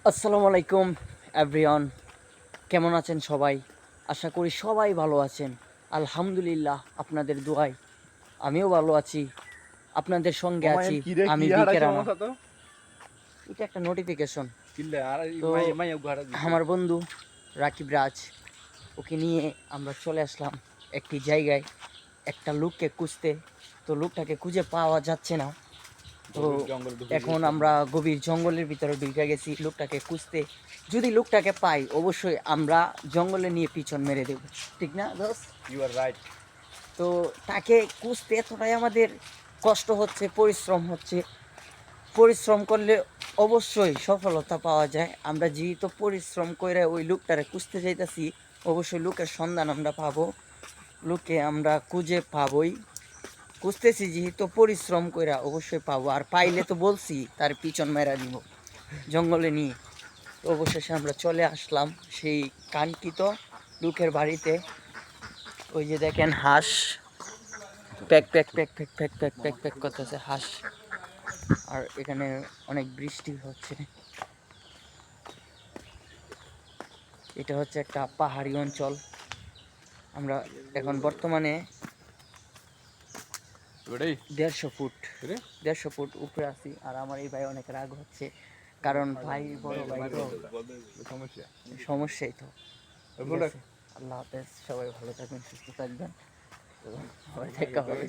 আসসালামু আলাইকুম এভরিওয়ান, কেমন আছেন সবাই? আশা করি সবাই ভালো আছেন। আলহামদুলিল্লাহ, আপনাদের দোয়ায় আমিও ভালো আছি। আপনাদের সঙ্গে আছি আমি বিকে রানা। এটা একটা নোটিফিকেশন। তো আমার বন্ধু রাকিব রাজ, ওকে নিয়ে আমরা চলে আসলাম একটি জায়গায় একটা লোককে খুঁজতে। তো লোকটাকে খুঁজে পাওয়া যাচ্ছে না। তো এখন আমরা গভীর জঙ্গলের ভিতরে ঢুকে গেছি লোকটাকে খুঁজতে। যদি লোকটাকে পাই অবশ্যই আমরা জঙ্গলে নিয়ে পিছন মেরে দেব, ঠিক না দোস্ত? You are right. তো তাকে খুঁজতে এতটাই আমাদের কষ্ট হচ্ছে, পরিশ্রম হচ্ছে। পরিশ্রম করলে অবশ্যই সফলতা পাওয়া যায়। আমরা যেহেতু পরিশ্রম করে ওই লোকটারে খুঁজতে যাইতেছি, অবশ্যই লোকের সন্ধান আমরা পাবো, লোককে আমরা খুঁজে পাবোই। খুঁজতেছি যেহেতু পরিশ্রম কইরা, অবশ্যই পাবো। আর পাইলে তো বলছি তার পিছন মেরা দিব জঙ্গলে নিয়ে। তো অবশেষে আমরা চলে আসলাম সেই কাঙ্ক্ষিত লোকের বাড়িতে। ওই যে দেখেন হাঁস pack pack pack pack pack pack pack pack করতেছে হাঁস। আর এখানে অনেক বৃষ্টি হচ্ছে। এটা হচ্ছে একটা পাহাড়ি অঞ্চল। আমরা এখন বর্তমানে 150 ফুট উপরে আছি। আর আমার এই ভাই অনেক রাগ হচ্ছে, কারণ ভাই বড় ভাই তো সমস্যাই তো। ঠিক আছে? আল্লাহ হাফেজ, সবাই ভালো থাকবেন, সুস্থ থাকবেন, আবার দেখা হবে।